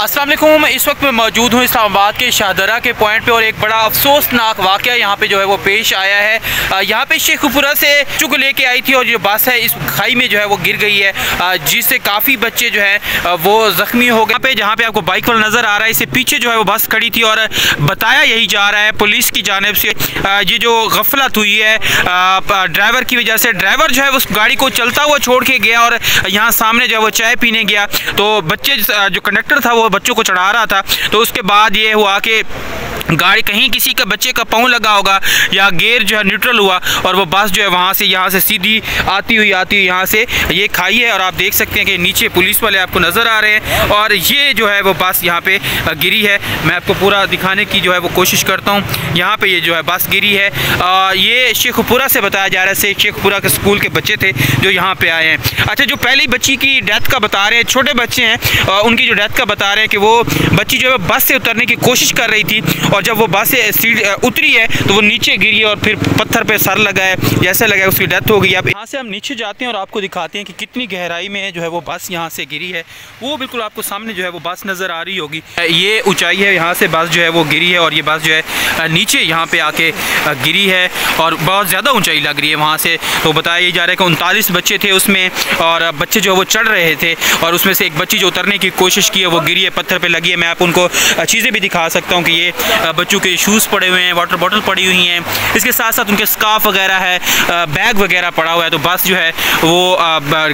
अस्सलाम वालेकुम। इस वक्त मैं मौजूद हूँ इस्लामाबाद के शाहदरा के पॉइंट पे और एक बड़ा अफसोसनाक वाक़या यहाँ पे जो है वो पेश आया है। यहाँ पे शेखपुरा से बच्चों को लेके आई थी और जो बस है इस खाई में जो है वो गिर गई है, जिससे काफ़ी बच्चे जो है वो ज़ख्मी हो गए। जहाँ पे आपको बाइक पर नज़र आ रहा है, इससे पीछे जो है वो बस खड़ी थी और बताया यही जा रहा है पुलिस की जानिब से ये जो गफलत हुई है ड्राइवर की वजह से। ड्राइवर जो है उस गाड़ी को चलता हुआ छोड़ के गया और यहाँ सामने जो है वो चाय पीने गया, तो बच्चे जो कंडक्टर था वो बच्चों को चढ़ा रहा था, तो उसके बाद ये हुआ कि गाड़ी कहीं किसी का बच्चे का पाँव लगा होगा या गियर जो है न्यूट्रल हुआ और वो बस जो है यहाँ से सीधी आती हुई यहाँ से ये खाई है। और आप देख सकते हैं कि नीचे पुलिस वाले आपको नज़र आ रहे हैं और ये जो है वो बस यहाँ पे गिरी है। मैं आपको पूरा दिखाने की जो है वो कोशिश करता हूँ। यहाँ पे ये जो है बस गिरी है। ये शेखपुरा से बताया जा रहा है, शेखपुरा के स्कूल के बच्चे थे जो यहाँ पे आए हैं। अच्छा, जो पहली बच्ची की डेथ का बता रहे हैं, छोटे बच्चे हैं, उनकी जो डेथ का बता रहे हैं कि वो बच्ची जो है बस से उतरने की कोशिश कर रही थी और जब वो बस से उतरी है तो वो नीचे गिरी और फिर पत्थर पे सर लगा है, जैसे लगा उसकी डेथ हो गई। अब यहाँ से हम नीचे जाते हैं और आपको दिखाते हैं कि कितनी गहराई में जो है वो बस यहाँ से गिरी है। वो बिल्कुल आपको सामने जो है वो बस नज़र आ रही होगी, ये ऊंचाई है, यहाँ से बस जो है वो गिरी है और ये बस जो है नीचे यहाँ पे आके गिरी है और बहुत ज़्यादा ऊँचाई लग रही है वहाँ से। तो बताया जा रहा है कि 39 बच्चे थे उसमें और बच्चे जो है वो चढ़ रहे थे और उसमें से एक बच्ची जो उतरने की कोशिश की है वो गिरी है, पत्थर पर लगी है। मैं आप उनको चीज़ें भी दिखा सकता हूँ कि ये बच्चों के शूज़ पड़े हुए हैं, वाटर बॉटल पड़ी हुई हैं, इसके साथ साथ उनके स्कार्फ वगैरह है, बैग वगैरह पड़ा हुआ है। तो बस जो है वो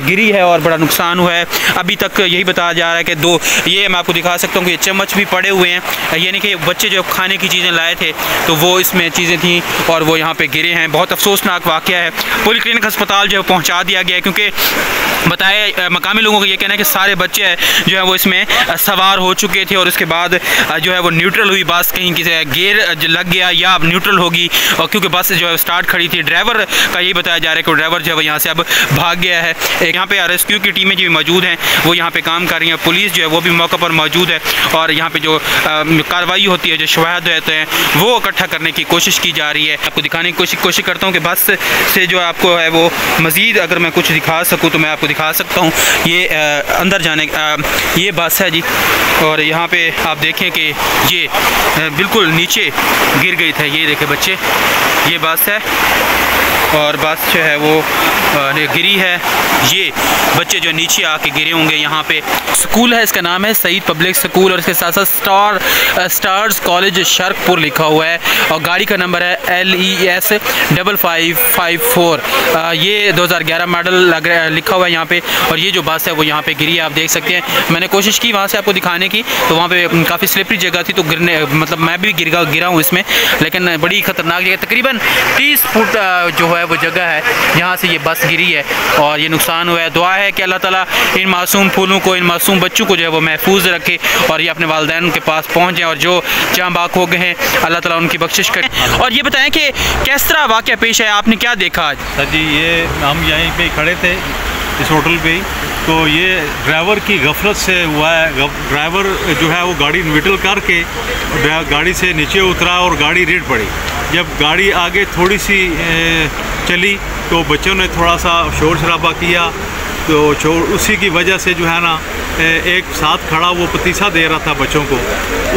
गिरी है और बड़ा नुकसान हुआ है। अभी तक यही बताया जा रहा है कि ये मैं आपको दिखा सकता हूँ कि चम्मच भी पड़े हुए हैं, यानी कि बच्चे जो खाने की चीज़ें लाए थे तो वो इसमें चीज़ें थी और वो यहाँ पे गिरे हैं। बहुत अफसोसनाक वाक़या है। पोलीक्लिनिक अस्पताल जो है पहुँचा दिया गया है क्योंकि बताया मकामी लोगों का ये कहना है कि सारे बच्चे जो है वो इसमें सवार हो चुके थे और उसके बाद जो है वो न्यूट्रल हुई बस, कहीं किसी गियर लग गया या अब न्यूट्रल होगी और क्योंकि बस जो है स्टार्ट खड़ी थी। ड्राइवर का यही बताया जा रहा है कि ड्राइवर जो है यहाँ से अब भाग गया है। एक यहाँ पे रेस्क्यू की टीमें जो मौजूद हैं वो यहाँ पे काम कर रही हैं, पुलिस जो है वो भी मौके पर मौजूद है और यहाँ पे जो कार्रवाई होती है, जो शवाहद होते हैं वो इकट्ठा करने की कोशिश की जा रही है। आपको दिखाने की कोशिश करता हूँ कि बस से जो आपको है वो मज़ीद अगर मैं कुछ दिखा सकूँ तो मैं आपको दिखा सकता हूँ। ये अंदर जाने ये बस है जी और यहाँ पे आप देखें कि ये बिल्कुल नीचे गिर गई था। ये देखे बच्चे, ये बस है और बस जो है वो गिरी है। ये बच्चे जो नीचे आके गिरे होंगे। यहाँ पे स्कूल है, इसका नाम है सईद पब्लिक स्कूल और इसके साथ साथ स्टार्स कॉलेज शर्कपुर लिखा हुआ है और गाड़ी का नंबर है LES 5554। ये 2011 मॉडल लिखा हुआ है यहाँ पे और ये जो बस है वो यहाँ पे गिरी है। आप देख सकते हैं, मैंने कोशिश की वहाँ से आपको दिखाने की, तो वहाँ पे काफ़ी स्लिपरी जगह थी तो गिरने मतलब मैं भी गिरा हूँ इसमें, लेकिन बड़ी ख़तरनाक जगह, तकरीबन 30 फुट जो है वो जगह है जहाँ से ये बस गिरी है और ये नुकसान हुआ है। दुआ है कि अल्लाह ताला इन मासूम फूलों को, इन मासूम बच्चों को जो है वो महफूज रखे और ये अपने वालिदैन के पास पहुँच जाएँ और जो जहाँ बाक हो गए हैं अल्लाह ताला उनकी बख्शिश करे। और ये बताएं कि किस तरह वाक़या पेश आया, आपने क्या देखा आज? सर जी, ये हम यहीं पे खड़े थे इस होटल पे ही, तो ये ड्राइवर की गफलत से हुआ है। ड्राइवर जो है वो गाड़ी न्यूट्रल करके गाड़ी से नीचे उतरा और गाड़ी रेड पड़ी। जब गाड़ी आगे थोड़ी सी चली तो बच्चों ने थोड़ा सा शोर शराबा किया, तो उसी की वजह से जो है ना एक साथ खड़ा वो पतीसा दे रहा था बच्चों को,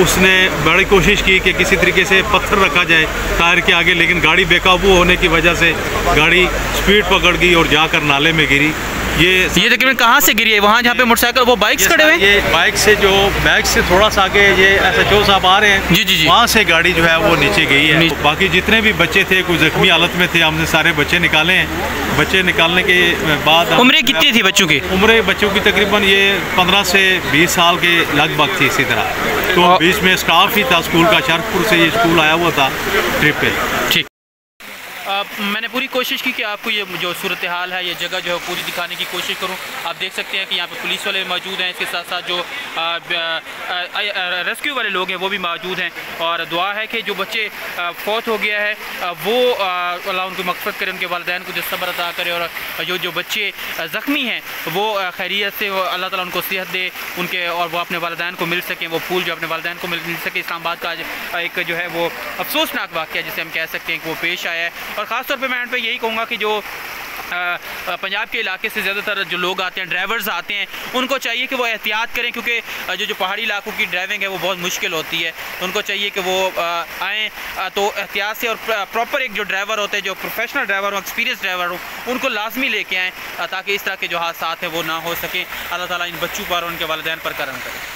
उसने बड़ी कोशिश की कि किसी तरीके से पत्थर रखा जाए टायर के आगे, लेकिन गाड़ी बेकाबू होने की वजह से गाड़ी स्पीड पकड़ गई और जाकर नाले में गिरी। ये तकरीबन कहाँ से गिरी है? वहाँ जहाँ पे मोटरसाइकिल वो बाइक्स खड़े हुए हैं? ये बाइक से जो बैग से थोड़ा सा आगे ये SHO साहब आ रहे हैं जी, वहाँ से गाड़ी जो है वो नीचे गई है। बाकी जितने भी बच्चे थे कुछ जख्मी हालत में थे, हमने सारे बच्चे निकाले हैं। बच्चे निकालने के बाद उम्रें कितनी थी बच्चों की? उम्र बच्चों की तकरीबन ये 15 से 20 साल के लगभग थी इसी तरह। तो बीच में स्टाफ ही था स्कूल का, शर्कपुर से ये स्कूल आया हुआ था ट्रिप पे। ठीक, मैंने पूरी कोशिश की कि आपको ये जो सूरत हाल है, ये जगह जो है पूरी दिखाने की कोशिश करूं। आप देख सकते हैं कि यहाँ पे पुलिस वाले मौजूद हैं, इसके साथ साथ जो रेस्क्यू वाले लोग हैं वो भी मौजूद हैं और दुआ है कि जो बच्चे फौत हो गया है वो अल्लाह उनको मग़फ़िरत करे, उनके वालिदैन को जो सब्र अता करे और जो बच्चे ज़ख्मी हैं वो खैरियत से अल्लाह ताला उनको सेहत दे उनके और वो अपने वालिदैन को मिल सकें, वो फूल जो अपने वालिदैन को मिल सके। इस्लामाबाद का एक जो है वो अफसोसनाक वाक़या जिसे हम कह सकते हैं कि वो पेश आया है और ख़ास तौर पे मैं पे यही कहूँगा कि जो पंजाब के इलाके से ज़्यादातर जो लोग आते हैं, ड्राइवर्स आते हैं, उनको चाहिए कि वो एहतियात करें, क्योंकि जो पहाड़ी इलाकों की ड्राइविंग है वो बहुत मुश्किल होती है। तो उनको चाहिए कि वो आएँ तो एहतियात से, और प्रॉपर एक जो ड्राइवर होते हैं, जो प्रोफेशनल ड्राइवर हो, एक्सपीरियंस ड्राइवर हो, उनको लाजमी लेके आएँ ताकि इस तरह के जो हादसा हैं वो ना हो सके। अल्लाह ताला इन बच्चों पर और उनके वालिदैन पर करम करे।